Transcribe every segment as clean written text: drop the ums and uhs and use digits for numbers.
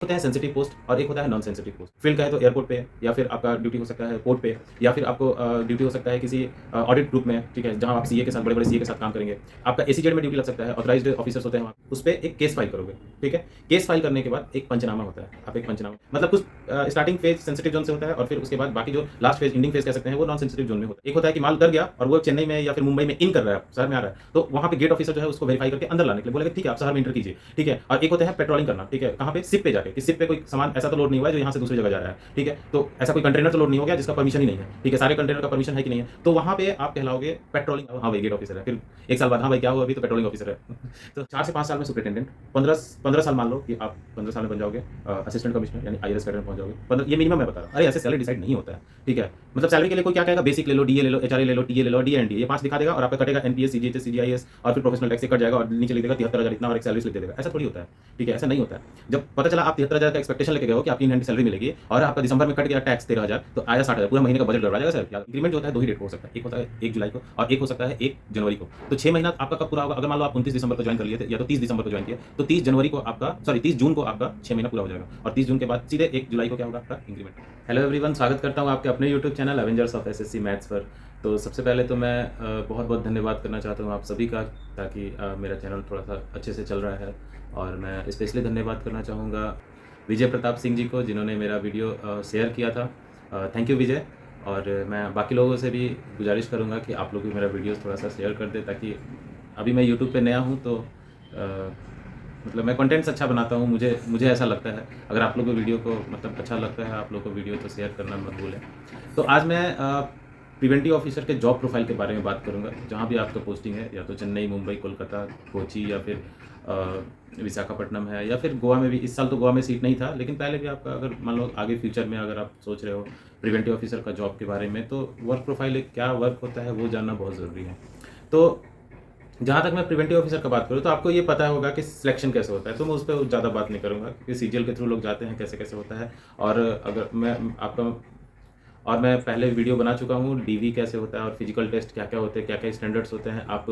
होता है sensitive post और एक होता है नॉन सेंसिटिव पोस्ट। फील्ड का है तो एयरपोर्ट पे, या फिर आपका ड्यूटी हो सकता है पोर्ट पे, या फिर आपको ड्यूटी हो सकता है किसी ऑडिट ग्रुप में, ठीक है, जहां आप सीए के साथ, बड़े-बड़े सीए के साथ काम करेंगे। आपका एसीजेड में ड्यूटी लग सकता है, ऑथराइज्ड ऑफिसर्स होते हैं वहाँ। उस पे एक केस फाइल करोगे, ठीक है? केस फाइल करने के बाद एक पंचनामा होता है। आप एक पंचनामा मतलब कुछ स्टार्टिंग फेज सेंसिटिव जोन से होता है और फिर उसके बाद बाकी जो लास्ट फेज, एंडिंग फेज कह सकते हैं, वो नॉन सेंसिटिव जोन में होता है। एक होता है कि माल उतर गया और वो चेन्नई में या फिर मुंबई में इन कर रहा है, शहर में आ रहा है, तो वहाँ पे गेट ऑफिसर जो है उसको वेरीफाई करके अंदर लाने के लिए बोलेगा, ठीक है, आप शहर में एंटर कीजिए, ठीक है? और एक होता है पेट्रोलिंग करना, ठीक है? कहाँ पे? शिप पे जाके कि शिप पे कोई सामान ऐसा तो लोड नहीं हुआ है जो यहाँ से दूसरी जगह जा रहा है, ठीक है? तो ऐसा कोई कंटेनर तो लोड नहीं हो गया जिसका परमिशन ही नहीं है, ठीक है? सारे कंटेनर का परमिशन है कि नहीं है? तो वहाँ पे आप कहलाओगे पेट्रोलिंग, हाँ भाई गेट ऑफिसर है। फिर 1 साल बाद, हाँ भाई क्या हुआ अभी? तो पेट्रोलिंग ऑफिसर है। तो 4 से 5 साल में सुपरिटेंडेंट, 15 साल मान लो कि आप 15 साल में बन जाओगे असिस्टेंट कमिश्नर यानी आईएएस कैडर में पहुंच जाओगे। 15 ये मिनिमम मैं बता रहा हूँ। अरे ऐसे सैलरी डिसाइड नहीं होता है, ठीक है? मतलब सैलरी के लिए कोई क्या कहेगा, बेसिक ले लो, डीए ले लो, एचआरए ले लो, टीए ले लो, डीएनडी, ये 5 दिखा देगा और आपका कटेगा एनपीएस, सीजीएचएस, सीजीआईएस और फिर प्रोफेशनल टैक्स से कट जाएगा और नीचे लिख देगा 73,000 इतना और एक सैलरी स्लिप दे देगा। ऐसा थोड़ी होता है, ठीक है? ऐसा नहीं होता है। जब पता चला आप 73,000 का एक्सपेक्टेशन लेके गए हो कि आपकी इन हैंड सैलरी मिलेगी और आपका दिसंबर में कट गया टैक्स 13,000, तो आया 60,000, पूरा महीने का बजट गड़बड़ा जाएगा सर। इंक्रीमेंट जो होता है 2 ही डेट को हो सकता है, एक होता है 1 जुलाई को और एक हो सकता है 1 जनवरी को। तो 6 महीना आपका कब पूरा होगा? अगर मान लो आप 29 दिसंबर को ज्वाइन कर लिए थे या तो 30 दिसंबर को ज्वाइन किए, तो 30 जनवरी को आपका, सॉरी 30 जून को आपका 6 महीना पूरा हो जाएगा और 30 जून के बाद सीधे 1 जुलाई को क्या होगा? आपका इंक्रीमेंट। हेलो एवरीवन, स्वागत करता हूँ आपके अपने YouTube channel Avengers of SSC maths पर। तो सबसे पहले तो मैं बहुत बहुत धन्यवाद करना चाहता हूँ आप सभी का, ताकि मेरा चैनल थोड़ा सा अच्छे से चल रहा है। और मैं स्पेशली धन्यवाद करना चाहूँगा विजय प्रताप सिंह जी को, जिन्होंने मेरा वीडियो शेयर किया था। थैंक यू विजय। और मैं बाकी लोगों से भी गुजारिश करूँगा कि आप लोग भी मेरा वीडियो थोड़ा सा शेयर कर दें, ताकि अभी मैं यूट्यूब पे नया हूँ तो मतलब मैं कंटेंट्स अच्छा बनाता हूँ, मुझे ऐसा लगता है। अगर आप लोगों को वीडियो को मतलब अच्छा लगता है आप लोगों को वीडियो, तो शेयर करना मत भूलें। तो आज मैं प्रिवेंटिव ऑफिसर के जॉब प्रोफाइल के बारे में बात करूँगा। जहाँ भी आपका पोस्टिंग है, या तो चेन्नई, मुंबई, कोलकाता, कोची, या फिर विशाखापट्टनम है, या फिर गोवा में भी। इस साल तो गोवा में सीट नहीं था, लेकिन पहले भी आपका अगर मान लो आगे फ्यूचर में अगर आप सोच रहे हो प्रिवेंटिव ऑफिसर का जॉब के बारे में, तो वर्क प्रोफाइल क्या वर्क होता है वो जानना बहुत ज़रूरी है। तो जहाँ तक मैं प्रिवेंटिव ऑफिसर का बात करूँ, तो आपको ये पता होगा कि सिलेक्शन कैसे होता है, तो मैं उस पर ज़्यादा बात नहीं करूँगा, क्योंकि सीजीएल के थ्रू लोग जाते हैं, कैसे कैसे होता है। और अगर मैं आपका, और मैं पहले वीडियो बना चुका हूँ डीवी कैसे होता है और फिजिकल टेस्ट क्या क्या होते हैं, क्या क्या स्टैंडर्ड्स होते हैं। आप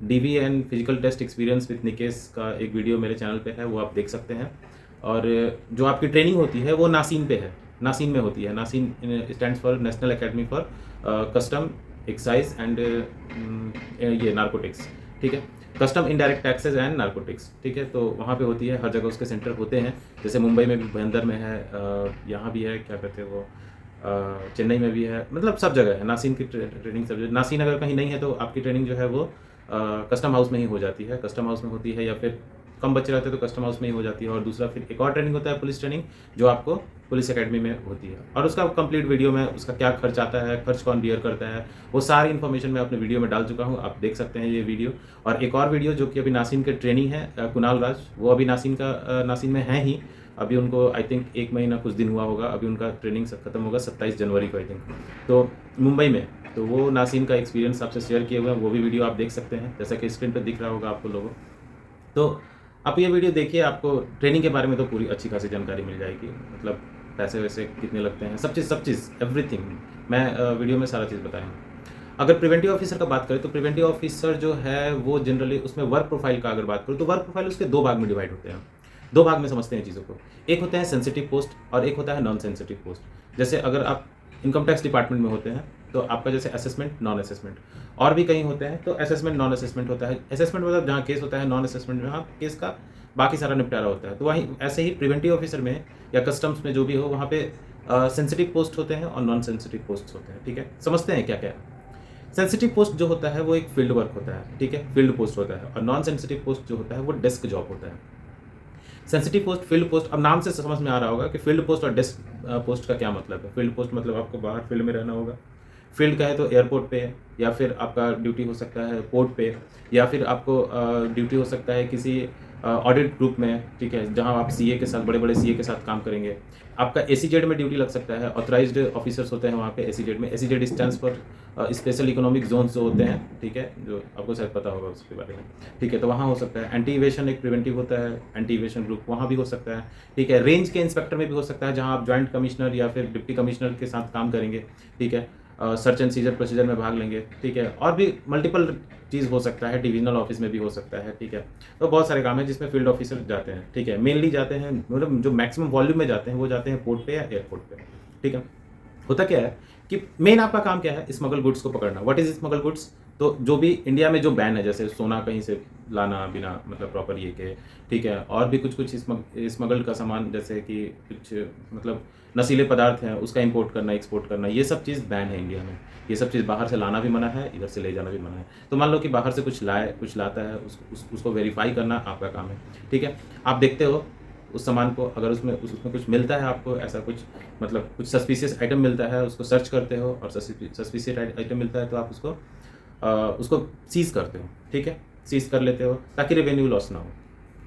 DV and physical test experience with Nikesh का एक वीडियो मेरे चैनल पे है, वो आप देख सकते हैं। और जो आपकी ट्रेनिंग होती है वो नासीन पे है, नासीन में होती है। NACIN stands for national academy for custom excise and ये नार्कोटिक्स, ठीक है, custom indirect taxes and narcotics, ठीक है। तो वहाँ पे होती है, हर जगह उसके सेंटर होते हैं। जैसे मुंबई में भी, भयंदर में है, यहाँ भी है, क्या कहते हैं वो, चेन्नई में भी है, मतलब सब जगह है। नासीन की ट्रेनिंग सब जगह। नासीन अगर कहीं नहीं है तो आपकी ट्रेनिंग जो है वो कस्टम हाउस में ही हो जाती है, कस्टम हाउस में होती है, या फिर कम बच्चे रहते हैं तो कस्टम हाउस में ही हो जाती है। और दूसरा फिर एक और ट्रेनिंग होता है पुलिस ट्रेनिंग, जो आपको पुलिस एकेडमी में होती है। और उसका कंप्लीट वीडियो में, उसका क्या खर्च आता है, खर्च कौन बियर करता है, वो सारी इन्फॉर्मेशन मैं अपने वीडियो में डाल चुका हूँ, आप देख सकते हैं ये वीडियो। और एक और वीडियो जो कि अभी नासीन के ट्रेनिंग है, कुणाल राज, वो अभी नासीन में है ही। अभी उनको आई थिंक 1 महीना कुछ दिन हुआ होगा, अभी उनका ट्रेनिंग खत्म होगा 27 जनवरी को आई थिंक, तो मुंबई में। तो वो नासीन का एक्सपीरियंस आपसे शेयर किए हुए हैं, वो भी वीडियो आप देख सकते हैं, जैसा कि स्क्रीन पर दिख रहा होगा आपको लोगों। तो आप ये वीडियो देखिए, आपको ट्रेनिंग के बारे में तो पूरी अच्छी खासी जानकारी मिल जाएगी। मतलब पैसे वैसे कितने लगते हैं, सब चीज़ एवरीथिंग मैं वीडियो में सारा चीज़ बताया। अगर प्रिवेंटिव ऑफिसर का बात करें, तो प्रिवेंटिव ऑफिसर जो है वो जनरली उसमें वर्क प्रोफाइल का अगर बात करूँ, तो वर्क प्रोफाइल उसके 2 भाग में डिवाइड होते हैं। 2 भाग में समझते हैं चीज़ों को। एक होता है सेंसिटिव पोस्ट और एक होता है नॉन सेंसिटिव पोस्ट। जैसे अगर आप इनकम टैक्स डिपार्टमेंट में होते हैं, तो आपका जैसे असेसमेंट, नॉन असेसमेंट, और भी कहीं होते हैं तो असेसमेंट, नॉन असेसमेंट होता है। असेसमेंट मतलब जहाँ केस होता है, नॉन असेसमेंट जहाँ केस का बाकी सारा निपटारा होता है। तो वहीं ऐसे ही प्रिवेंटिव ऑफिसर में या कस्टम्स में जो भी हो, वहाँ पे सेंसिटिव पोस्ट होते हैं और नॉन सेंसिटिव पोस्ट होते हैं, ठीक है। समझते हैं क्या क्या है। सेंसिटिव पोस्ट जो होता है वो एक फील्ड वर्क होता है, ठीक है, फील्ड पोस्ट होता है। और नॉन सेंसिटिव पोस्ट जो होता है वो डेस्क जॉब होता है। सेंसिटिव पोस्ट, फील्ड पोस्ट, अब नाम से समझ में आ रहा होगा कि फील्ड पोस्ट और डेस्क पोस्ट का क्या मतलब है। फील्ड पोस्ट मतलब आपको बाहर फील्ड में रहना होगा। फील्ड का है तो एयरपोर्ट पे, या फिर आपका ड्यूटी हो सकता है पोर्ट पे, या फिर आपको ड्यूटी हो सकता है किसी ऑडिट ग्रुप में, ठीक है, जहां आप सीए के साथ, बड़े-बड़े सीए के साथ काम करेंगे। आपका एसीजेड में ड्यूटी लग सकता है, ऑथराइज्ड ऑफिसर्स होते हैं वहाँ पे एसीजेड में। ACZ stands for special economic zones जो होते हैं, ठीक है, जो आपको शायद पता होगा उसके बारे में, ठीक है। तो वहाँ हो सकता है। एंटी इवेशन एक प्रिवेंटिव होता है, एंटी इवेशन ग्रुप, वहाँ भी हो सकता है, ठीक है। रेंज के इंस्पेक्टर में भी हो सकता है, जहाँ आप जॉइंट कमिश्नर या फिर डिप्टी कमिश्नर के साथ काम करेंगे, ठीक है। सर्च एंड सीजर प्रोसीजर में भाग लेंगे, ठीक है। और भी मल्टीपल चीज़ हो सकता है, डिविजनल ऑफिस में भी हो सकता है, ठीक है। तो बहुत सारे काम हैं जिसमें फील्ड ऑफिसर जाते हैं, ठीक है। मेनली जाते हैं, मतलब जो मैक्सिमम वॉल्यूम में जाते हैं वो जाते हैं पोर्ट पे या एयरपोर्ट पे, ठीक है। होता क्या है कि मेन आपका काम क्या है, स्मगल गुड्स को पकड़ना। What is smuggle goods? तो जो भी इंडिया में जो बैन है, जैसे सोना कहीं से लाना बिना मतलब प्रॉपर ये के, ठीक है। और भी कुछ कुछ स्मगल का सामान, जैसे कि कुछ मतलब नशीले पदार्थ हैं, उसका इंपोर्ट करना, एक्सपोर्ट करना, ये सब चीज़ बैन है इंडिया में। ये सब चीज़ बाहर से लाना भी मना है, इधर से ले जाना भी मना है। तो मान लो कि बाहर से कुछ लाए, कुछ लाता है, उसको वेरीफाई करना आपका काम है, ठीक है। आप देखते हो उस सामान को, अगर उसमें कुछ मिलता है आपको, ऐसा कुछ मतलब कुछ सस्पिशियस आइटम मिलता है, उसको सर्च करते हो और सस्पिशियस आइटम मिलता है तो आप उसको सीज़ करते हो, ठीक है। सीज़ कर लेते हो ताकि रेवेन्यू लॉस ना हो,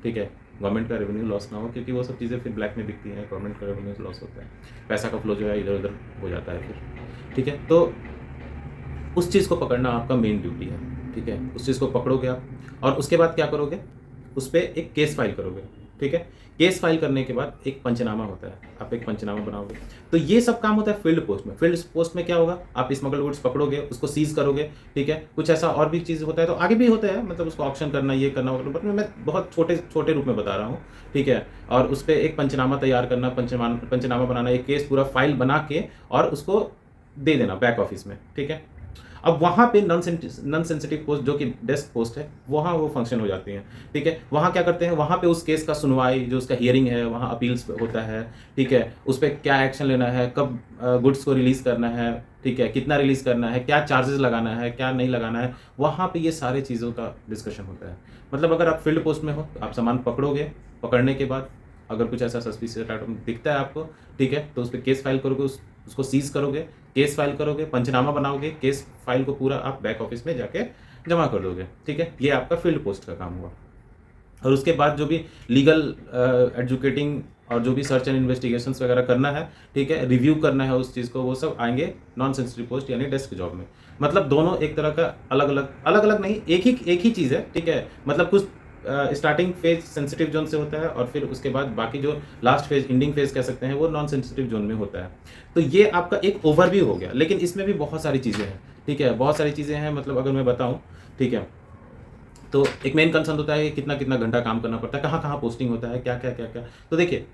ठीक है। गवर्नमेंट का रेवेन्यू लॉस ना हो, क्योंकि वो सब चीज़ें फिर ब्लैक में बिकती हैं, गवर्नमेंट का रेवेन्यू लॉस होता है, पैसा का फ्लो जो है इधर उधर हो जाता है फिर, ठीक है। तो उस चीज़ को पकड़ना आपका मेन ड्यूटी है, ठीक है। उस चीज़ को पकड़ोगे आप, और उसके बाद क्या करोगे, उस पे एक केस फाइल करोगे, ठीक है। केस फाइल करने के बाद एक पंचनामा होता है, आप एक पंचनामा बनाओगे। तो ये सब काम होता है फील्ड पोस्ट में। फील्ड पोस्ट में क्या होगा, आप स्मगल गुड्स पकड़ोगे, उसको सीज करोगे, ठीक है। कुछ ऐसा और भी चीज़ होता है, तो आगे भी होता है, मतलब उसको ऑप्शन करना, ये करना, बट मैं बहुत छोटे छोटे रूप में बता रहा हूँ, ठीक है। और उस पर एक पंचनामा तैयार करना, पंचनामा बनाना, एक केस पूरा फाइल बना के और उसको दे देना बैक ऑफिस में, ठीक है। अब वहाँ पे नॉन सेंसिटिव पोस्ट जो कि डेस्क पोस्ट है, वहाँ वो फंक्शन हो जाती हैं, ठीक है। वहाँ क्या करते हैं, वहाँ पे उस केस का सुनवाई, जो उसका हियरिंग है, वहाँ अपील्स होता है, ठीक है। उस पर क्या एक्शन लेना है, कब गुड्स को रिलीज़ करना है, ठीक है, कितना रिलीज़ करना है, क्या चार्जेस लगाना है, क्या नहीं लगाना है, वहाँ पे ये सारे चीज़ों का डिस्कशन होता है। मतलब अगर आप फील्ड पोस्ट में हो तो आप सामान पकड़ोगे, पकड़ने के बाद अगर कुछ ऐसा सस्पिशियस आइटम दिखता है आपको, ठीक है, तो उस पर केस फाइल करोगे, उसको सीज करोगे, केस फाइल करोगे, पंचनामा बनाओगे, केस फाइल को पूरा आप बैक ऑफिस में जाके जमा कर दोगे, ठीक है। ये आपका फील्ड पोस्ट का काम हुआ। और उसके बाद जो भी लीगल एजुकेटिंग और जो भी सर्च एंड इन्वेस्टिगेशंस वगैरह करना है, ठीक है, रिव्यू करना है उस चीज़ को, वो सब आएंगे नॉन सेंसिटिव पोस्ट यानी डेस्क जॉब में। मतलब दोनों एक तरह का अलग अलग नहीं, एक ही चीज़ है, ठीक है। मतलब कुछ स्टार्टिंग फेज सेंसिटिव जोन से होता है, और फिर उसके बाद बाकी जो लास्ट फेज, एंडिंग फेज कह सकते हैं, वो नॉन सेंसिटिव जोन में होता है। तो ये आपका एक ओवरव्यू हो गया, लेकिन इसमें भी बहुत सारी चीज़ें हैं, ठीक है, बहुत सारी चीज़ें हैं। मतलब अगर मैं बताऊँ, ठीक है, तो एक मेन कंसर्न होता है कि कितना कितना घंटा काम करना पड़ता है, कहाँ कहाँ पोस्टिंग होता है, क्या क्या क्या क्या। तो देखिए,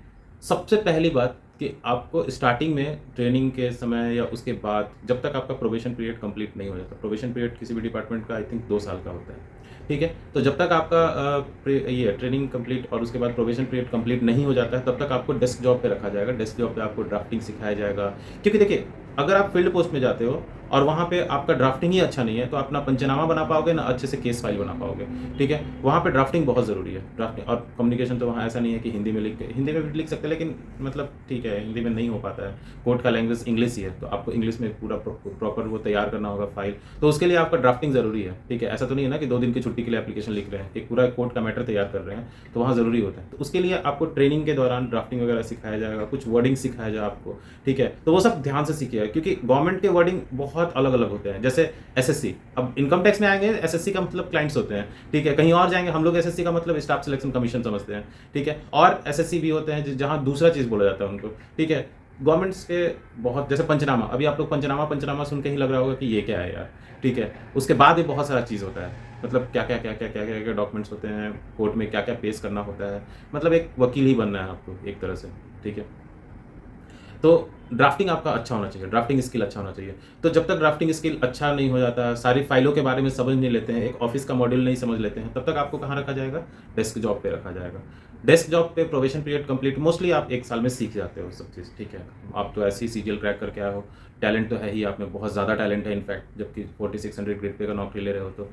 सबसे पहली बात कि आपको स्टार्टिंग में ट्रेनिंग के समय या उसके बाद, जब तक आपका प्रोबेशन पीरियड कंप्लीट नहीं हो जाता, प्रोबेशन पीरियड किसी भी डिपार्टमेंट का आई थिंक 2 साल का होता है, ठीक है। तो जब तक आपका ये ट्रेनिंग कंप्लीट और उसके बाद प्रोबेशन पीरियड कंप्लीट नहीं हो जाता है, तब तक आपको डेस्क जॉब पे रखा जाएगा। डेस्क जॉब पे आपको ड्राफ्टिंग सिखाया जाएगा, क्योंकि देखिए, अगर आप फील्ड पोस्ट में जाते हो और वहाँ पे आपका ड्राफ्टिंग ही अच्छा नहीं है, तो अपना पंचनामा बना पाओगे ना, अच्छे से केस फाइल बना पाओगे, ठीक है। वहाँ पे ड्राफ्टिंग बहुत ज़रूरी है, ड्राफ्टिंग और कम्युनिकेशन। तो वहाँ ऐसा नहीं है कि हिंदी में हिंदी में भी लिख सकते हैं, लेकिन मतलब ठीक है, हिंदी में नहीं हो पाता है, कोर्ट का लैंग्वेज इंग्लिश ही है, तो आपको इंग्लिश में पूरा प्रॉपर वो तैयार करना होगा फाइल। तो उसके लिए आपका ड्राफ्टिंग ज़रूरी है, ठीक है। ऐसा तो नहीं है ना कि 2 दिन की छुट्टी के लिए एप्लीकेशन लिख रहे हैं, एक पूरा कोर्ट का मैटर तैयार कर रहे हैं, तो वहाँ ज़रूरी होता है। तो उसके लिए आपको ट्रेनिंग के दौरान ड्राफ्टिंग वगैरह सिखाया जाएगा, कुछ वर्डिंग सिखाया जाए आपको, ठीक है। तो वो सब ध्यान से सीखिएगा, क्योंकि गवर्नमेंट के वर्डिंग बहुत अलग अलग होते हैं। जैसे एसएससी, अब इनकम टैक्स में आएंगे, एसएससी का मतलब क्लाइंट्स होते हैं, ठीक है। कहीं और जाएंगे, हम लोग एसएससी का मतलब स्टाफ सिलेक्शन कमीशन समझते हैं, ठीक है। और एसएससी भी होते हैं जहाँ दूसरा चीज़ बोला जाता है उनको, ठीक है। गवर्नमेंट्स के बहुत, जैसे पंचनामा, अभी आप लोग पंचनामा सुन के ही लग रहा होगा कि ये क्या है यार, ठीक है। उसके बाद भी बहुत सारा चीज़ होता है, मतलब क्या क्या क्या क्या क्या क्या क्या डॉक्यूमेंट्स होते हैं, कोर्ट में क्या क्या पेश करना होता है, मतलब एक वकील ही बनना है आपको एक तरह से, ठीक है। तो ड्राफ्टिंग आपका अच्छा होना चाहिए, ड्राफ्टिंग स्किल अच्छा होना चाहिए। तो जब तक ड्राफ्टिंग स्किल अच्छा नहीं हो जाता, सारी फाइलों के बारे में समझ नहीं लेते हैं, एक ऑफिस का मॉड्यूल नहीं समझ लेते हैं, तब तक आपको कहाँ रखा जाएगा, डेस्क जॉब पे रखा जाएगा। डेस्क जॉब पे प्रोबेशन पीरियड कंप्लीट, मोस्टली आप 1 साल में सीख जाते हो सब चीज़, ठीक है। आप तो ऐसे ही सीजीएल क्रैक करके आए हो, टैलेंट तो है ही आप में, बहुत ज़्यादा टैलेंट है इनफैक्ट, जबकि 4600 ग्रेड पे का नौकरी ले रहे हो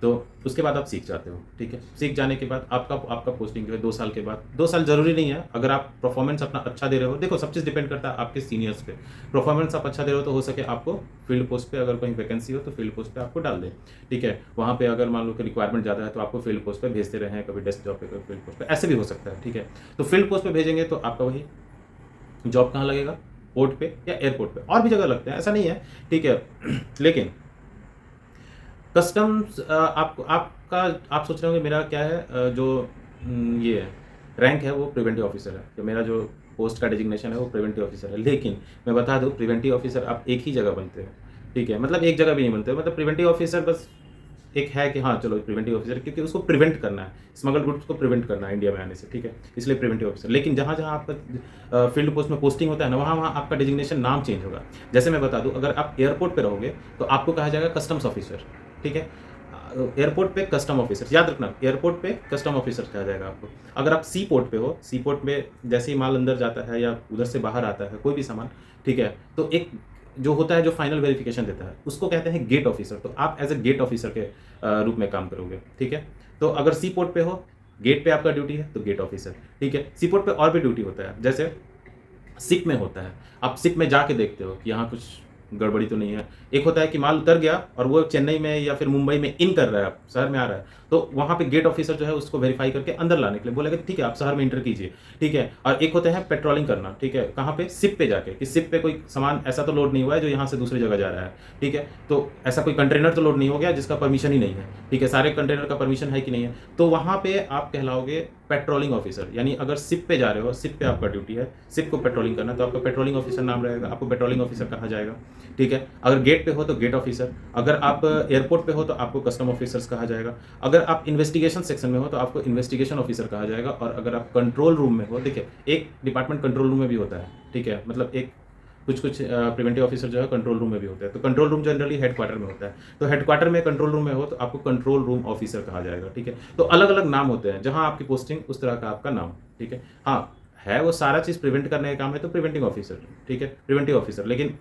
तो उसके बाद आप सीख जाते हो, ठीक है। सीख जाने के बाद आपका आपका पोस्टिंग जो है 2 साल के बाद, 2 साल ज़रूरी नहीं है, अगर आप परफॉर्मेंस अपना अच्छा दे रहे हो, देखो सब चीज़ डिपेंड करता है आपके सीनियर्स पे। परफॉर्मेंस आप अच्छा दे रहे हो तो हो सके आपको फील्ड पोस्ट पे, अगर कहीं वैकेंसी हो तो फील्ड पोस्ट पे आपको डाल दे, ठीक है। वहाँ पे अगर मान लो कि रिक्वायरमेंट ज़्यादा है तो आपको फील्ड पोस्ट पे भेजते रहे हैं, कभी डेस्क जॉब पे, कभी फील्ड पोस्ट पे, ऐसे भी हो सकता है, ठीक है। तो फील्ड पोस्ट पे भेजेंगे तो आपका वही जॉब कहाँ लगेगा, पोर्ट पे या एयरपोर्ट पे, और भी जगह लगते हैं, ऐसा नहीं है, ठीक है। लेकिन कस्टम्स आपका, आप सोच रहे होंगे मेरा क्या है, ये रैंक है वो प्रिवेंटिव ऑफिसर है, तो मेरा जो पोस्ट का डिजिग्नेशन है वो प्रिवेंटिव ऑफिसर है। लेकिन मैं बता दूं, प्रिवेंटिव ऑफिसर आप एक ही जगह बनते हैं, ठीक है, मतलब एक जगह भी नहीं बनते, मतलब प्रिवेंटिव ऑफिसर बस एक है कि हाँ चलो प्रिवेंटिव ऑफिसर, क्योंकि उसको प्रिवेंट करना है, स्मगल गुड्स को प्रिवेंट करना है इंडिया में आने से, ठीक है, इसलिए प्रिवेंटिव ऑफिसर। लेकिन जहाँ जहाँ आपका फील्ड पोस्ट में पोस्टिंग होता है ना, वहाँ वहाँ आपका डिजिग्नेशन नाम चेंज होगा। जैसे मैं बता दूँ, अगर आप एयरपोर्ट पे रहोगे तो आपको कहा जाएगा कस्टम्स ऑफिसर, ठीक है, एयरपोर्ट पे कस्टम ऑफिसर, याद रखना, एयरपोर्ट पे कस्टम ऑफिसर कहा जाएगा आपको। अगर आप सी पोर्ट पे हो, सी पोर्ट में जैसे ही माल अंदर जाता है या उधर से बाहर आता है कोई भी सामान, ठीक है, तो एक जो होता है जो फाइनल वेरिफिकेशन देता है उसको कहते हैं गेट ऑफिसर। तो आप एज ए गेट ऑफिसर के रूप में काम करोगे, ठीक है। तो अगर सी पोर्ट पे हो, गेट पे आपका ड्यूटी है तो गेट ऑफिसर, ठीक है। सी पोर्ट पे और भी ड्यूटी होता है, जैसे सिप में होता है, आप सिप में जाके देखते हो कि यहाँ कुछ गड़बड़ी तो नहीं है। एक होता है कि माल उतर गया और वो चेन्नई में या फिर मुंबई में इन कर रहा है, शहर में आ रहा है, तो वहाँ पे गेट ऑफिसर जो है उसको वेरीफाई करके अंदर लाने के लिए बोलेगा ठीक है आप शहर में इंटर कीजिए, ठीक है। और एक होता है पेट्रोलिंग करना, ठीक है, कहाँ पे, सिप पे जाके, कि सिप पे कोई सामान ऐसा तो लोड नहीं हुआ है जो यहाँ से दूसरी जगह जा रहा है, ठीक है, तो ऐसा कोई कंटेनर तो लोड नहीं हो गया जिसका परमिशन ही नहीं है, ठीक है, सारे कंटेनर का परमिशन है कि नहीं है, तो वहाँ पे आप कहलाओगे पेट्रोलिंग ऑफिसर। यानी अगर सिप पे जा रहे हो, सिप पे आपका ड्यूटी है, सिप को पेट्रोलिंग करना, तो आपका पेट्रोलिंग ऑफिसर नाम रहेगा, आपको पेट्रोलिंग ऑफिसर कहा जाएगा, ठीक है। अगर गेट पे हो तो गेट ऑफिसर, अगर आप एयरपोर्ट पे हो तो आपको कस्टम ऑफिसर्स कहा जाएगा, अगर आप इन्वेस्टिगेशन सेक्शन में हो तो आपको इन्वेस्टिगेशन ऑफिसर कहा जाएगा, और अगर आप कंट्रोल रूम में हो, देखिए एक डिपार्टमेंट कंट्रोल रूम में भी होता है, ठीक है, मतलब एक कुछ कुछ प्रिवेंटिव ऑफिसर जो है कंट्रोल रूम में भी होता है। तो कंट्रोल रूम जनरली हेडक्वार्टर में होता है, तो हेडक्वार्टर में कंट्रोल रूम में हो तो आपको कंट्रोल रूम ऑफिसर कहा जाएगा, ठीक है। तो अलग अलग नाम होते हैं, जहां आपकी पोस्टिंग उस तरह का आपका नाम, ठीक है। हाँ, है वो सारा चीज़ प्रिवेंट करने का काम है तो प्रिवेंटिंग ऑफिसर, ठीक है, प्रिवेंटिव ऑफिसर। लेकिन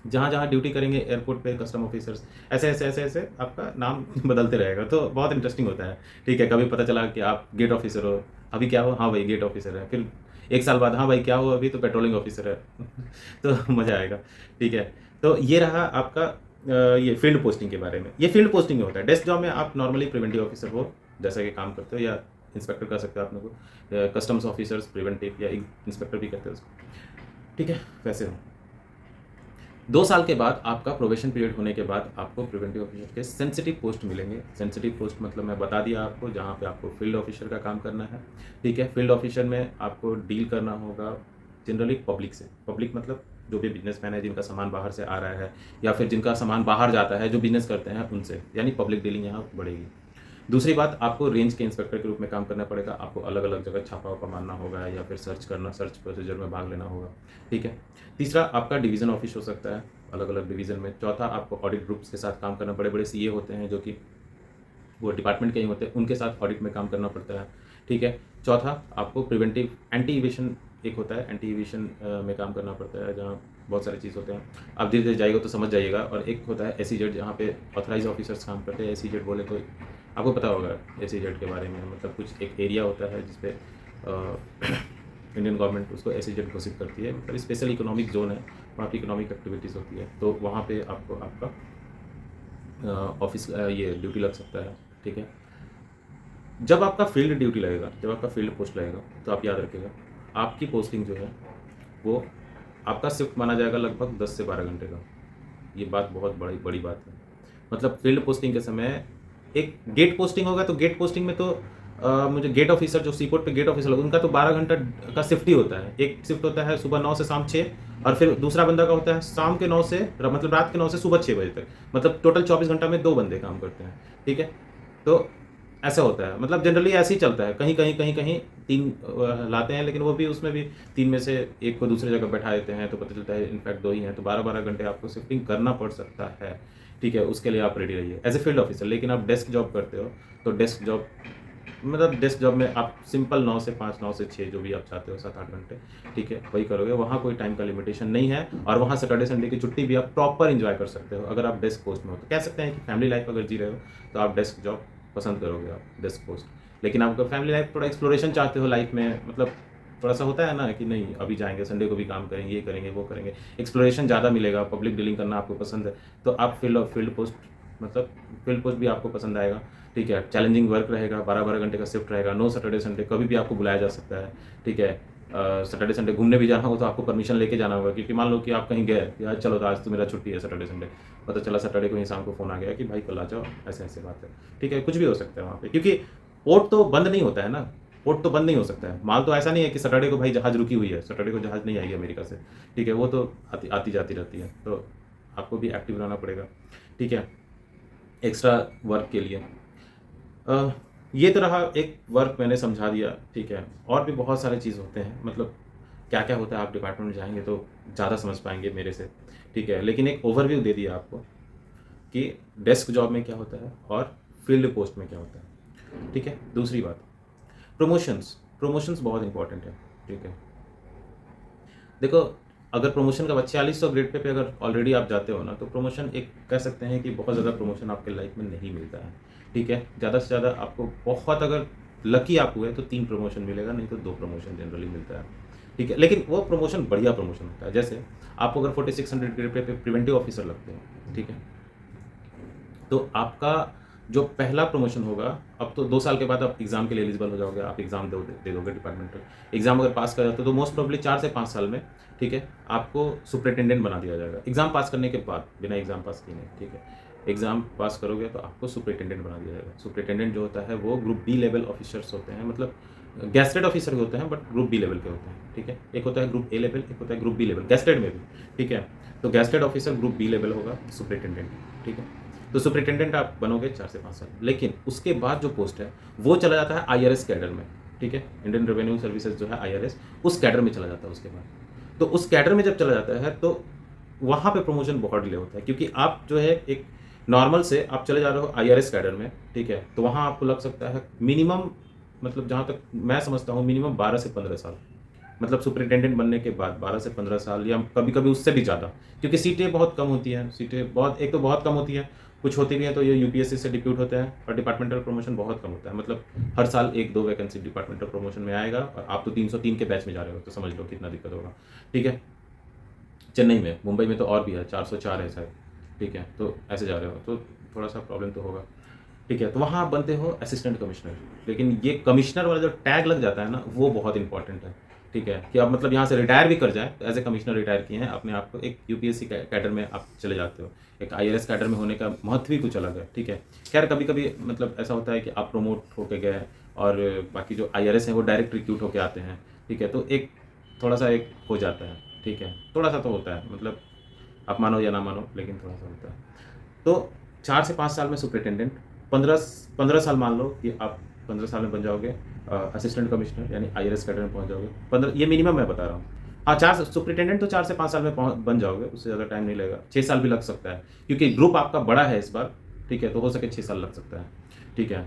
जहाँ जहाँ ड्यूटी करेंगे एयरपोर्ट पे कस्टम ऑफिसर्स, ऐसे ऐसे ऐसे ऐसे आपका नाम बदलते रहेगा, तो बहुत इंटरेस्टिंग होता है, ठीक है। कभी पता चला कि आप गेट ऑफिसर हो, अभी क्या हो, हाँ भाई गेट ऑफिसर है, फिर एक साल बाद हाँ भाई क्या हो, अभी तो पेट्रोलिंग ऑफिसर है तो मज़ा आएगा, ठीक है। तो ये रहा आपका ये फील्ड पोस्टिंग के बारे में। ये फील्ड पोस्टिंग में होता है। डेस्क जॉब में आप नॉर्मली प्रिवेंटिव ऑफिसर हो, जैसा कि काम करते हो, या इंस्पेक्टर कर सकते हो आप लोग को, कस्टम्स ऑफिसर्स प्रिवेंटिव या इंस्पेक्टर भी कहते हैं उसको, ठीक है, वैसे हो। 2 साल के बाद आपका प्रोबेशन पीरियड होने के बाद आपको प्रिवेंटिव ऑफिसर के सेंसिटिव पोस्ट मिलेंगे। सेंसिटिव पोस्ट मतलब मैं बता दिया आपको, जहाँ पे आपको फील्ड ऑफिसर का काम करना है, ठीक है। फील्ड ऑफिसर में आपको डील करना होगा जनरली पब्लिक से। पब्लिक मतलब जो भी बिजनेसमैन है जिनका सामान बाहर से आ रहा है, या फिर जिनका सामान बाहर जाता है, जो बिजनेस करते हैं उनसे, यानी पब्लिक डीलिंग यहाँ बढ़ेगी। दूसरी बात, आपको रेंज के इंस्पेक्टर के रूप में काम करना पड़ेगा। आपको अलग अलग जगह छापा वापा मारना होगा, या फिर सर्च करना, सर्च प्रोसीजर में भाग लेना होगा, ठीक है। तीसरा, आपका डिवीज़न ऑफिस हो सकता है अलग अलग डिवीज़न में। चौथा, आपको ऑडिट ग्रुप्स के साथ काम करना, बड़े बड़े सीए होते हैं जो कि वो डिपार्टमेंट के ही होते हैं, उनके साथ ऑडिट में काम करना पड़ता है, ठीक है। चौथा, आपको प्रिवेंटिव एंटी इवेशन एक होता है, एंटी इवेशन में काम करना पड़ता है, जहाँ बहुत सारे चीज़ होते हैं। आप धीरे धीरे जाइएगा तो समझ जाइएगा। और एक होता है एसीजेड, जहाँ पे ऑथराइज ऑफिसर्स काम करते हैं। एसीजेड बोले तो आपको पता होगा एसीजेड के बारे में, मतलब कुछ एक एरिया होता है जिसपे इंडियन गवर्नमेंट उसको एसीजेड घोषित करती है, मतलब स्पेशल इकोनॉमिक जोन है, वहाँ पे इकोनॉमिक एक्टिविटीज़ होती है, तो वहाँ पे आपको आपका ऑफिस ये ड्यूटी लग सकता है, ठीक है। जब आपका फील्ड ड्यूटी लगेगा, जब आपका फील्ड पोस्ट लगेगा, तो आप याद रखिएगा आपकी पोस्टिंग जो है वो आपका शिफ्ट माना जाएगा लगभग 10 से 12 घंटे का। ये बात बहुत बड़ी बड़ी बात है। मतलब फील्ड पोस्टिंग के समय एक गेट पोस्टिंग होगा, तो गेट पोस्टिंग में तो मुझे गेट ऑफिसर जो सीपोर्ट पे गेट ऑफिसर होगा उनका तो 12 घंटा का शिफ्ट ही होता है। एक शिफ्ट होता है सुबह 9 से शाम 6, और फिर दूसरा बंदा का होता है शाम के 9 से मतलब रात के 9 से सुबह 6 बजे तक। मतलब टोटल 24 घंटा में 2 बंदे काम करते हैं, ठीक है। तो ऐसा होता है, मतलब जनरली ऐसे ही चलता है। कहीं कहीं कहीं कहीं 3 लाते हैं, लेकिन वो भी उसमें भी 3 में से एक को दूसरी जगह बैठा देते हैं, तो पता चलता है इनफैक्ट 2 ही हैं। तो 12-12 घंटे आपको शिफ्टिंग करना पड़ सकता है, ठीक है। उसके लिए आप रेडी रहिए एज ए फील्ड ऑफिसर। लेकिन आप डेस्क जॉब करते हो तो डेस्क जॉब मतलब डेस्क जॉब में आप सिंपल 9 से 5, 9 से 6 जो भी आप चाहते हो, 7-8 घंटे, ठीक है, वही करोगे। वहाँ कोई टाइम का लिमिटेशन नहीं है, और वहाँ सैटरडे संडे की छुट्टी भी आप प्रॉपर एंजॉय कर सकते हो। अगर आप डेस्क पोस्ट में हो तो कह सकते हैं कि फैमिली लाइफ अगर जी रहे हो तो आप डेस्क जॉब पसंद करोगे, आप डेस्क पोस्ट। लेकिन आप अगर फैमिली लाइफ थोड़ा एक्सप्लोरेशन चाहते हो लाइफ में, मतलब थोड़ा सा होता है ना कि नहीं अभी जाएंगे संडे को भी काम करेंगे, ये करेंगे वो करेंगे, एक्सप्लोरेशन ज़्यादा मिलेगा, पब्लिक डीलिंग करना आपको पसंद है, तो आप फील्ड पोस्ट मतलब फील्ड पोस्ट भी आपको पसंद आएगा, ठीक है। चैलेंजिंग वर्क रहेगा, 12-12 घंटे का शिफ्ट रहेगा, नो सैटरडे संडे, कभी भी आपको बुलाया जा सकता है, ठीक है। सैटरडे संडे घूमने भी जाना हो तो आपको परमिशन लेके जाना होगा, क्योंकि मान लो कि आप कहीं गए यार, चलो तो आज तो मेरा छुट्टी है सैटरडे संडे, पता चला सैटरडे को ही शाम को फ़ोन आ गया कि भाई कल आ जाओ, ऐसे ऐसे बात है, ठीक है। कुछ भी हो सकता है वहाँ पे, क्योंकि पोर्ट तो बंद नहीं होता है ना, पोर्ट तो बंद नहीं हो सकता है। माल तो ऐसा नहीं है कि सैटरडे को भाई जहाज़ रुकी हुई है, सैटरडे को जहाज़ नहीं आएगी अमेरिका से, ठीक है, वो तो आती आती जाती रहती है। तो आपको भी एक्टिव रहना पड़ेगा, ठीक है, एक्स्ट्रा वर्क के लिए। ये तो रहा एक वर्क मैंने समझा दिया, ठीक है। और भी बहुत सारे चीज़ होते हैं, मतलब क्या क्या होता है आप डिपार्टमेंट में जाएंगे तो ज़्यादा समझ पाएंगे मेरे से, ठीक है। लेकिन एक ओवरव्यू दे दिया आपको कि डेस्क जॉब में क्या होता है और फील्ड पोस्ट में क्या होता है, ठीक है। दूसरी बात, प्रमोशंस। प्रमोशंस बहुत इंपॉर्टेंट है, ठीक है। देखो, अगर प्रमोशन का 4600 ग्रेड पे अगर ऑलरेडी आप जाते हो ना, तो प्रमोशन एक कह सकते हैं कि बहुत ज़्यादा प्रमोशन आपके लाइफ में नहीं मिलता है, ठीक है। ज़्यादा से ज़्यादा आपको बहुत अगर लकी आप हुए तो 3 प्रमोशन मिलेगा, नहीं तो 2 प्रमोशन जनरली मिलता है, ठीक है। लेकिन वो प्रमोशन बढ़िया प्रमोशन होता है। जैसे आपको अगर 4600 ग्रेड पे प्रिवेंटिव ऑफिसर लगते हैं, ठीक है, तो आपका जो पहला प्रमोशन होगा, अब तो 2 साल के बाद आप एग्ज़ाम के लिए एलिजिबल हो जाओगे, आप एग्ज़ाम दे दोगे डिपार्टमेंटल एग्ज़ाम। अगर पास कर जाते हो तो मोस्ट प्रोबेबली 4 से 5 साल में, ठीक है, आपको सुपरिटेंडेंट बना दिया जाएगा एग्ज़ाम पास करने के बाद, बिना एग्ज़ाम पास किए नहीं, ठीक है। एग्ज़ाम पास करोगे तो आपको सुपरिटेंडेंट बना दिया जाएगा। सुपरिटेंडेंट जो होता है वो ग्रुप बी लेवल ऑफिसर्स होते हैं, मतलब गैस्टेड ऑफिसर होते हैं बट ग्रुप बी लेवल के होते हैं, ठीक है। एक होता है ग्रुप ए लेवल, एक होता है ग्रुप बी लेवल, गैस्टेड में भी, ठीक है। तो गैस्टेड ऑफिसर ग्रुप बी लेवल होगा सुपरिटेंडेंट, ठीक है। तो सुपरिटेंडेंट आप बनोगे 4 से 5 साल, लेकिन उसके बाद जो पोस्ट है वो चला जाता है आईआरएस कैडर में, ठीक है। इंडियन रेवेन्यू सर्विसेज जो है आईआरएस, उस कैडर में चला जाता है उसके बाद। तो उस कैडर में जब चला जाता है तो वहाँ पे प्रमोशन बहुत डिले होता है, क्योंकि आप जो है एक नॉर्मल से आप चले जा रहे हो आईआरएस कैडर में, ठीक है। तो वहाँ आपको लग सकता है मिनिमम, मतलब जहाँ तक मैं समझता हूँ मिनिमम 12 से 15 साल, मतलब सुपरिटेंडेंट बनने के बाद 12 से 15 साल, या कभी कभी उससे भी ज़्यादा, क्योंकि सीटें बहुत कम होती हैं। सीटें बहुत, एक तो बहुत कम होती है, कुछ होती भी हैं तो ये यूपीएससी से डिप्यूट होते हैं, और डिपार्टमेंटल प्रमोशन बहुत कम होता है। मतलब हर साल 1-2 वैकेंसी डिपार्टमेंटल प्रमोशन में आएगा, और आप तो 303 के बैच में जा रहे हो, तो समझ लो कितना दिक्कत होगा, ठीक है। चेन्नई में, मुंबई में तो और भी है, 404 है शायद, ठीक है। तो ऐसे जा रहे हो तो थोड़ा सा प्रॉब्लम तो होगा, ठीक है। तो वहाँ आप बनते हो असिस्टेंट कमिश्नर, लेकिन ये कमिश्नर वाला जो टैग लग जाता है ना, वो बहुत इंपॉर्टेंट है, ठीक है। कि आप मतलब यहाँ से रिटायर भी कर जाए तो एज ए कमिश्नर रिटायर किए हैं अपने आप को, एक यूपीएससी कैडर में आप चले जाते हो। एक आईआरएस कैडर में होने का महत्व ही कुछ अलग है, ठीक है। खैर कभी कभी मतलब ऐसा होता है कि आप प्रमोट होके गए और बाकी जो आईआरएस हैं वो डायरेक्ट रिक्रूट होके आते हैं, ठीक है। तो एक थोड़ा सा एक हो जाता है, ठीक है, थोड़ा सा तो होता है, मतलब आप मानो या ना मानो, लेकिन थोड़ा सा होता है। तो 4 से 5 साल में सुपरिटेंडेंट, 15 साल मान लो कि आप 15 साल में बन जाओगे असिस्टेंट कमिश्नर, यानी आईआरएस कैडर में पहुंच जाओगे। 15, ये मिनिमम मैं बता रहा हूँ। हाँ, 4 सुपरिटेंडेंट तो 4 से 5 साल में बन जाओगे, उससे ज़्यादा टाइम नहीं लगेगा, 6 साल भी लग सकता है, क्योंकि ग्रुप आपका बड़ा है इस बार, ठीक है। तो हो सके 6 साल लग सकता है, ठीक है।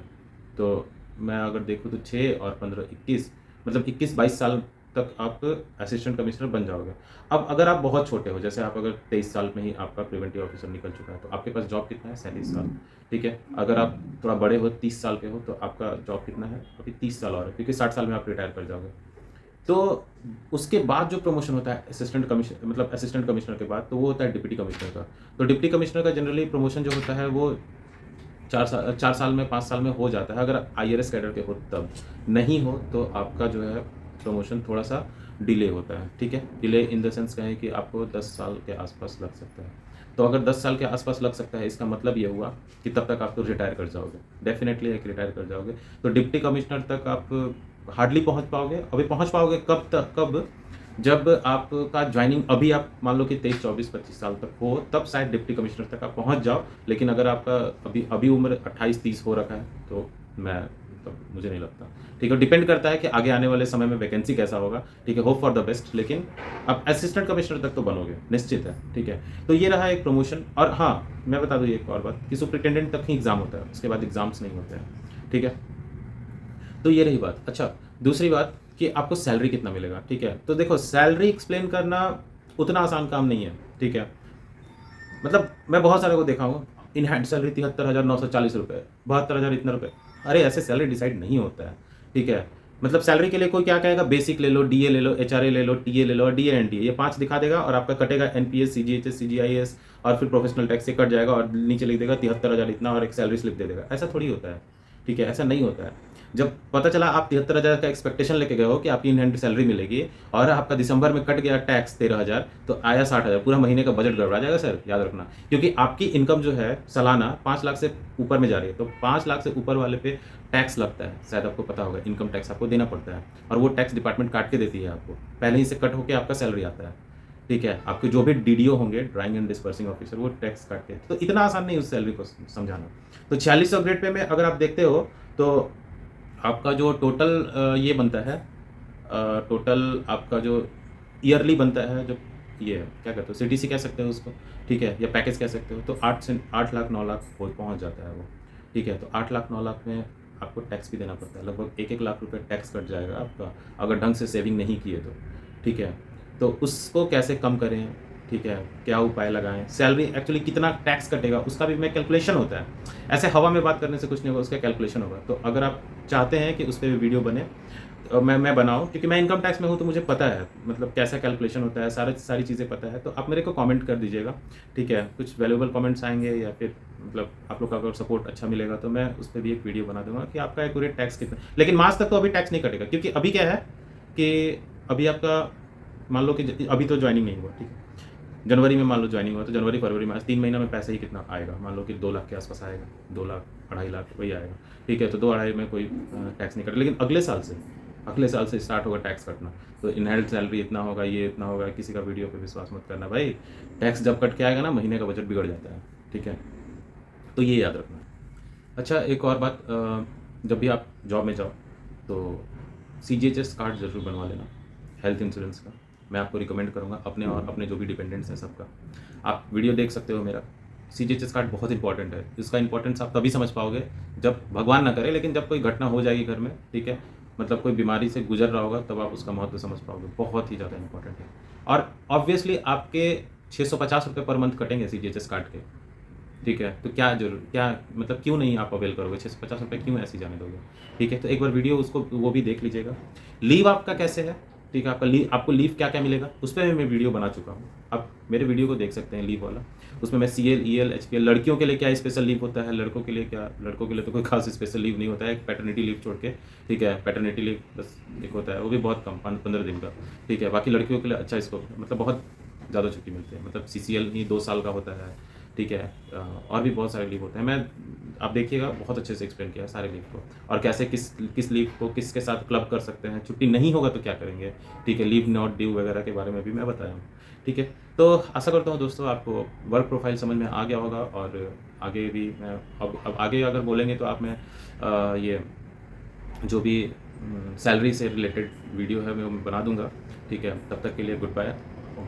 तो मैं अगर देखूँ तो 6 और 15 21, मतलब 21-22 साल तक आप असिस्टेंट कमिश्नर बन जाओगे। अब अगर आप बहुत छोटे हो, जैसे आप अगर 23 साल में ही आपका प्रिवेंटिव ऑफिसर निकल चुका है, तो आपके पास जॉब कितना है, 37 साल, ठीक है। अगर आप थोड़ा बड़े हो, 30 साल के हो, तो आपका जॉब कितना है, अभी 30 साल और है, क्योंकि 60 साल में आप रिटायर कर जाओगे। तो उसके बाद जो प्रमोशन होता है असिस्टेंट कमिश्नर, मतलब असिस्टेंट कमिश्नर के बाद, तो वो होता है डिप्टी कमिश्नर का। तो डिप्टी कमिश्नर का जनरली प्रमोशन जो होता है वो 4 साल में, 5 साल में हो जाता है, अगर आईआरएस कैडर के हो तब। नहीं हो तो आपका जो है प्रमोशन थोड़ा सा डिले होता है, ठीक है। डिले इन द सेंस कहें कि आपको 10 साल के आसपास लग सकता है। तो अगर 10 साल के आसपास लग सकता है, इसका मतलब ये हुआ कि तब तक आप तो रिटायर कर जाओगे, डेफिनेटली एक रिटायर कर जाओगे। तो डिप्टी कमिश्नर तक आप हार्डली पहुंच पाओगे। अभी पहुंच पाओगे कब तक, कब, जब आपका ज्वाइनिंग, अभी आप मान लो कि 23, 24, 25 साल तक हो, तब शायद डिप्टी कमिश्नर तक आप पहुंच जाओ। लेकिन अगर आपका अभी अभी उम्र 28-30 हो रखा है, तो मैं, तो मुझे नहीं लगता, ठीक है। डिपेंड करता है कि आगे आने वाले समय में वैकेंसी कैसा होगा, ठीक है। होप फॉर द बेस्ट, लेकिन आप असिस्टेंट कमिश्नर तक तो बनोगे, निश्चित है, ठीक है। तो ये रहा एक प्रमोशन। और हाँ, मैं बता दूँ एक और बात कि सुपरिटेंडेंट तक ही एग्जाम होता है, उसके बाद एग्जाम्स नहीं होते हैं, ठीक है। तो ये रही बात। अच्छा, दूसरी बात कि आपको सैलरी कितना मिलेगा, ठीक है। तो देखो, सैलरी एक्सप्लेन करना उतना आसान काम नहीं है, ठीक है। मतलब मैं बहुत सारे को देखा हूँ, इन हैंड सैलरी 73,940 रुपये, 72,000 इतना रुपये। अरे ऐसे सैलरी डिसाइड नहीं होता है, ठीक है। मतलब सैलरी के लिए कोई क्या कहेगा, बेसिक ले लो, डीए ले लो, एचआरए ले लो, टीए ले लो, और डीए एनडीए, ये 5 दिखा देगा, और आपका कटेगा एनपीएस, सीजीएचएस, सीजीआईएस, और फिर प्रोफेशनल टैक्स से कट जाएगा, और नीचे लिख देगा 73,000 इतना, और एक सैलरी स्लिप दे देगा। ऐसा थोड़ी होता है, ठीक है, ऐसा नहीं होता है। जब पता चला आप 73,000 का एक्सपेक्टेशन लेके गए हो कि आपकी इन हैंड सैलरी मिलेगी, और आपका दिसंबर में कट गया टैक्स 13,000, तो आया 60,000, पूरा महीने का बजट गड़बड़ा जाएगा सर, याद रखना। क्योंकि आपकी इनकम जो है सालाना 5 लाख से ऊपर में जा रही है, तो 5 लाख से ऊपर वाले पे टैक्स लगता है, शायद आपको पता होगा, इनकम टैक्स आपको देना पड़ता है, और वो टैक्स डिपार्टमेंट काट के देती है आपको, पहले ही से कट होकर आपका सैलरी आता है, ठीक है, आपके जो भी डीडीओ होंगे, ड्राइंग एंड डिस्पर्सिंग ऑफिसर, वो टैक्स काटते हैं। तो इतना आसान नहीं उस सैलरी को समझाना। तो 4600 ग्रेड पे में अगर आप देखते हो तो आपका जो टोटल ये बनता है, टोटल आपका जो ईयरली बनता है, जो ये क्या कहते हो, सीटीसी कह सकते हो उसको, ठीक है, या पैकेज कह सकते हो, तो 8 से 8 लाख 9 लाख पहुंच जाता है वो, ठीक है। तो 8 लाख 9 लाख में आपको टैक्स भी देना पड़ता है, लगभग 1-1 लाख रुपए टैक्स कट जाएगा आपका, अगर ढंग से सेविंग नहीं किए तो, ठीक है। तो उसको कैसे कम करें, ठीक है, क्या उपाय लगाएं, सैलरी एक्चुअली कितना टैक्स कटेगा उसका भी में कैलकुलेशन होता है। ऐसे हवा में बात करने से कुछ नहीं होगा, उसका कैलकुलेशन होगा। तो अगर आप चाहते हैं कि उस पर भी वीडियो बने, मैं बनाऊँ, क्योंकि मैं इनकम टैक्स में हूँ तो मुझे पता है मतलब कैसा कैलकुलेशन होता है, सारी चीज़ें पता है। तो आप मेरे को कमेंट कर दीजिएगा, ठीक है। कुछ वैल्यूएबल कमेंट्स आएंगे या फिर मतलब आप लोग का अगर सपोर्ट अच्छा मिलेगा तो मैं उस पर भी एक वीडियो बना दूंगा कि आपका एक्यूरेट टैक्स कितना। लेकिन मार्च तक तो अभी टैक्स नहीं कटेगा, क्योंकि अभी क्या है कि अभी आपका मान लो कि अभी तो ज्वाइनिंग नहीं हुआ, ठीक है। जनवरी में मान लो ज्वाइनिंग हुआ तो जनवरी फरवरी मार्च 3 महीना में पैसा ही कितना आएगा, मान लो कि 2 लाख के आसपास आएगा, 2 लाख 2.5 लाख वही आएगा, ठीक है। तो 2-2.5 में कोई टैक्स नहीं कटेगा। लेकिन अगले साल से स्टार्ट होगा टैक्स कटना। तो इनहेरिट सैलरी इतना होगा, ये इतना होगा, किसी का वीडियो पे विश्वास मत करना भाई। टैक्स जब कट के आएगा ना, महीने का बजट बिगड़ जाता है, ठीक है। तो ये याद रखना। अच्छा, एक और बात, जब भी आप जॉब में जाओ तो सीजीएचएस कार्ड ज़रूर बनवा लेना, हेल्थ इंश्योरेंस का। मैं आपको रिकमेंड करूँगा, अपने और अपने जो भी डिपेंडेंट्स हैं सबका। आप वीडियो देख सकते हो मेरा। सीजीएचएस कार्ड बहुत इंपॉर्टेंट है। इसका इंपॉर्टेंस आप तभी समझ पाओगे जब, भगवान ना करे, लेकिन जब कोई घटना हो जाएगी घर में, ठीक है, मतलब कोई बीमारी से गुजर रहा होगा, तब आप उसका महत्व समझ पाओगे। बहुत ही ज़्यादा इंपॉर्टेंट है। और ऑब्वियसली आपके 650 रुपये पर मंथ कटेंगे सीजीएचएस कार्ड के, ठीक है। तो क्या मतलब क्यों नहीं आप अवेल करोगे, 650 रुपये क्यों ऐसे जाने दोगे, ठीक है। तो एक बार वीडियो उसको वो भी देख लीजिएगा। लीव आपका कैसे है, ठीक है, आपको लीव क्या क्या मिलेगा उस पर मैं वीडियो बना चुका हूँ। आप मेरे वीडियो को देख सकते हैं लीव वाला। उसमें मैं CL EL HPL, लड़कियों के लिए क्या स्पेशल लीव होता है, लड़कों के लिए क्या, लड़कों के लिए तो कोई खास स्पेशल लीव नहीं होता है, एक पैटर्निटी लीव छोड़ के, ठीक है। पैटर्निटी लीव बस एक होता है, वो भी बहुत कम, 15 दिन का, ठीक है। बाकी लड़कियों के लिए अच्छा स्कोप, मतलब बहुत ज़्यादा छुट्टी मिलती है, मतलब CCL ही 2 साल का होता है, ठीक है। और भी बहुत सारे लीव होते हैं। मैं आप देखिएगा, बहुत अच्छे से एक्सप्लेन किया है सारे लीव को, और कैसे किस लीव को किसके साथ क्लब कर सकते हैं, छुट्टी नहीं होगा तो क्या करेंगे, ठीक है। लीव नॉट ड्यू वगैरह के बारे में भी मैं बताया हूँ, ठीक है। तो आशा करता हूँ दोस्तों आपको वर्क प्रोफाइल समझ में आ गया होगा। और आगे भी मैं अब आगे अगर बोलेंगे तो आप, मैं ये जो भी सैलरी से रिलेटेड वीडियो है मैं बना दूंगा, ठीक है। तब तक के लिए गुड बाय।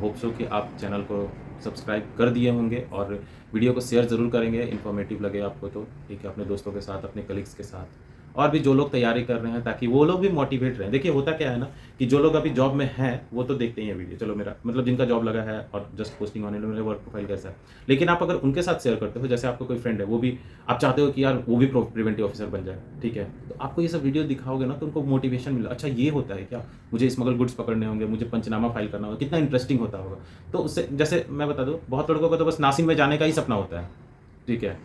होप सो कि आप चैनल को सब्सक्राइब कर दिए होंगे और वीडियो को शेयर ज़रूर करेंगे, इन्फॉर्मेटिव लगे आपको तो, ठीक है, अपने दोस्तों के साथ, अपने कलीग्स के साथ, और भी जो लोग तैयारी कर रहे हैं, ताकि वो लोग भी मोटिवेट रहें। देखिए होता क्या है ना कि जो लोग अभी जॉब में हैं वो तो देखते ही हैं वीडियो, चलो मेरा मतलब जिनका जॉब लगा है और जस्ट पोस्टिंग होने मेरा वर्क प्रोफाइल कैसा है। लेकिन आप अगर उनके साथ शेयर करते हो, जैसे आपको कोई फ्रेंड है, वो भी आप चाहते हो कि यार वो भी प्रिवेंटिव ऑफिसर बन जाए, ठीक है, तो आपको ये सब वीडियो दिखाओगे ना तो उनको मोटिवेशन मिला, अच्छा ये होता है क्या, मुझे स्मगल गुड्स पकड़ने होंगे, मुझे पंचनामा फाइल करना होगा, कितना इंटरेस्टिंग होता होगा। तो उससे, जैसे मैं बता दूँ, बहुत लड़कों का तो बस नासिम में जाने का ही सपना होता है, ठीक है।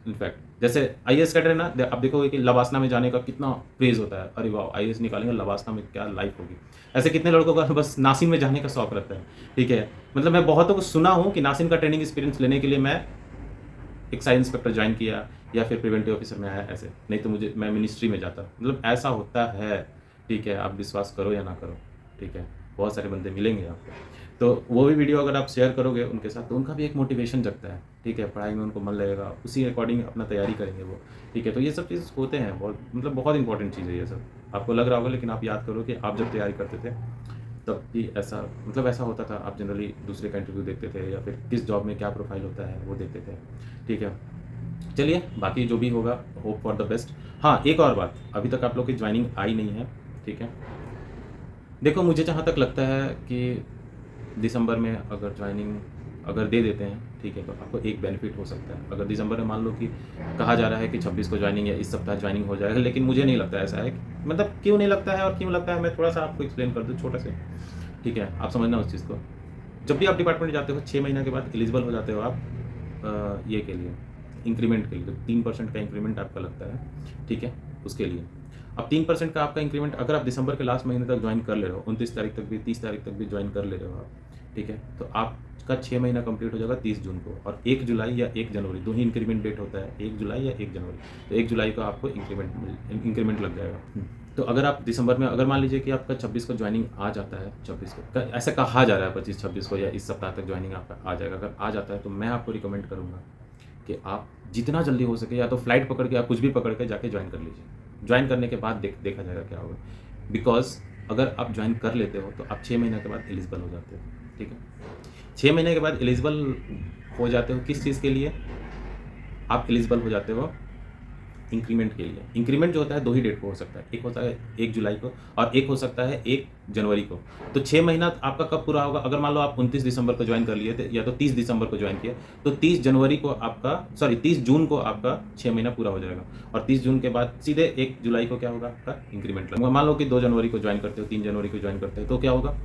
इनफैक्ट जैसे IAS कैडर है ना, आप देखोगे कि लवासना में जाने का कितना क्रेज होता है, अरे वाह IAS निकालेंगे, लवासना में क्या लाइफ होगी। ऐसे कितने लड़कों का बस नासिम में जाने का शौक रहता है, ठीक है। मतलब मैं बहुतों को सुना हूँ कि नासिम का ट्रेनिंग एक्सपीरियंस लेने के लिए मैं एक साइड इंस्पेक्टर ज्वाइन किया या फिर प्रिवेंटिव ऑफिसर में आया, ऐसे नहीं तो मैं मिनिस्ट्री में जाता, मतलब ऐसा होता है, ठीक है। आप विश्वास करो या ना करो, ठीक है, बहुत सारे बंदे मिलेंगे आपको। तो वो भी वीडियो अगर आप शेयर करोगे उनके साथ तो उनका भी एक मोटिवेशन जगता है, ठीक है, पढ़ाई में उनको मन लगेगा, उसी अकॉर्डिंग अपना तैयारी करेंगे वो, ठीक है। तो ये सब चीज़ होते हैं, बहुत मतलब बहुत इंपॉर्टेंट चीज़ है ये सब। आपको लग रहा होगा, लेकिन आप याद करो कि आप जब तैयारी करते थे तब भी ऐसा मतलब ऐसा होता था, आप जनरली दूसरे का इंटरव्यू देखते थे या फिर किस जॉब में क्या प्रोफाइल होता है वो देखते थे, ठीक है। चलिए, बाकी जो भी होगा, होप फॉर द बेस्ट। हाँ, एक और बात, अभी तक आप लोग की ज्वाइनिंग आई नहीं है, ठीक है। देखो मुझे जहाँ तक लगता है कि दिसंबर में अगर ज्वाइनिंग अगर दे देते हैं, ठीक है, तो आपको एक बेनिफिट हो सकता है। अगर दिसंबर में मान लो कि कहा जा रहा है कि 26 को ज्वाइनिंग या इस सप्ताह ज्वाइनिंग हो जाएगा, लेकिन मुझे नहीं लगता ऐसा है। मतलब क्यों नहीं लगता है और क्यों लगता है, मैं थोड़ा सा आपको एक्सप्लेन कर दूँ छोटा से, ठीक है, आप समझना उस चीज़ को। जब भी आप डिपार्टमेंट जाते हो 6 महीने के बाद एलिजिबल हो जाते हो आप ये के लिए, इंक्रीमेंट के लिए, तो 3% का इंक्रीमेंट आपका लगता है, ठीक है, उसके लिए। अब 3% का आपका इंक्रीमेंट अगर आप दिसंबर के लास्ट महीने तक ज्वाइन कर ले रहे हो, 29 तारीख तक भी, 30 तारीख तक भी ज्वाइन कर ले रहे हो आप, ठीक है, तो आपका 6 महीना कंप्लीट हो जाएगा 30 जून को। और 1 जुलाई या 1 जनवरी, दो ही इंक्रीमेंट डेट होता है, 1 जुलाई या 1 जनवरी, तो 1 जुलाई को आपको इंक्रीमेंट लग जाएगा। तो अगर आप दिसंबर में, अगर मान लीजिए कि आपका 26 को ज्वाइनिंग आ जाता है, 26 को ऐसा कहा जा रहा है 25-26 को या इस सप्ताह तक ज्वाइनिंग आपका आ जाएगा, अगर आ जाता है तो मैं आपको रिकमेंड करूँगा कि आप जितना जल्दी हो सके या तो फ्लाइट पकड़ के या कुछ भी पकड़ के जाके ज्वाइन कर लीजिए। ज्वाइन करने के बाद देखा जाएगा क्या होगा। बिकॉज़ अगर आप ज्वाइन कर लेते हो तो आप 6 महीने के बाद एलिजिबल हो जाते हो, ठीक है? 6 महीने के बाद एलिजिबल हो जाते हो किस चीज़ के लिए? आप एलिजिबल हो जाते हो इंक्रीमेंट के लिए। इंक्रीमेंट जो होता है 2 ही डेट को हो सकता है। एक होता है 1 जुलाई को और एक हो सकता है 1 जनवरी को। तो 6 महीना आपका कब पूरा होगा? अगर मान लो आप 29 दिसंबर को ज्वाइन कर लिए थे या तो 30 दिसंबर को ज्वाइन किया, तो 30 जून को आपका 6 महीना पूरा हो जाएगा और 30 जून के बाद सीधे 1 जुलाई को क्या होगा? आपका इंक्रीमेंट लगेगा। मान लो कि 2 जनवरी को ज्वाइन करते हो, 3 जनवरी को ज्वाइन करते हो, तो क्या होगा?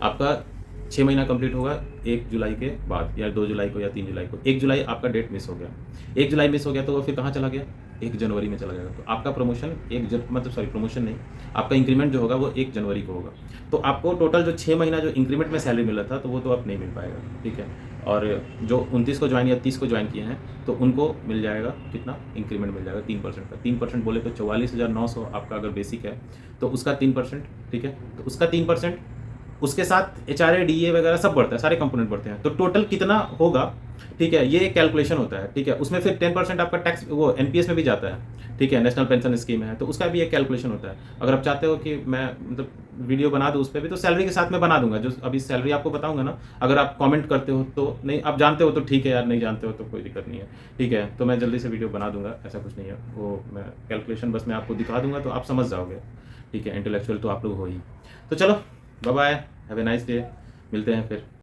आपका 6 महीना कंप्लीट होगा 1 जुलाई के बाद या 2 जुलाई को या 3 जुलाई को। 1 जुलाई आपका डेट मिस हो गया। 1 जुलाई मिस हो गया तो वो फिर कहाँ चला गया? 1 जनवरी में चला जाएगा। तो आपका प्रमोशन प्रमोशन नहीं, आपका इंक्रीमेंट जो होगा वो 1 जनवरी को होगा। तो आपको टोटल जो 6 महीना जो इंक्रीमेंट में सैलरी मिला था, तो वो तो अब नहीं मिल पाएगा, ठीक है? और जो 29 को ज्वाइन या 30 को ज्वाइन किए हैं, तो उनको मिल जाएगा कितना? इंक्रीमेंट मिल जाएगा 3% का। 3% बोले तो 44,900 आपका अगर बेसिक है, तो उसका 3%, ठीक है? तो उसका 3%, उसके साथ एचआरए, डीए वगैरह सब बढ़ता है, सारे कंपोनेंट बढ़ते हैं। तो टोटल कितना होगा, ठीक है? ये एक कैलकुलेशन होता है, ठीक है? उसमें फिर 10% आपका टैक्स वो एनपीएस में भी जाता है, ठीक है? नेशनल पेंशन स्कीम है, तो उसका भी एक कैलकुलेशन होता है। अगर आप चाहते हो कि मैं मतलब वीडियो बना दूँ उस पे भी, तो सैलरी के साथ मैं बना दूंगा। जो अभी सैलरी आपको बताऊंगा ना, अगर आप कमेंट करते हो तो नहीं, आप जानते हो तो ठीक है यार, नहीं जानते हो तो कोई दिक्कत नहीं है, ठीक है? तो मैं जल्दी से वीडियो बना दूंगा, ऐसा कुछ नहीं है। वो मैं कैलकुलेशन बस मैं आपको दिखा दूंगा तो आप समझ जाओगे, ठीक है? इंटेलेक्चुअल तो आप लोग हो ही। तो चलो, bye bye, have a nice day, मिलते हैं फिर।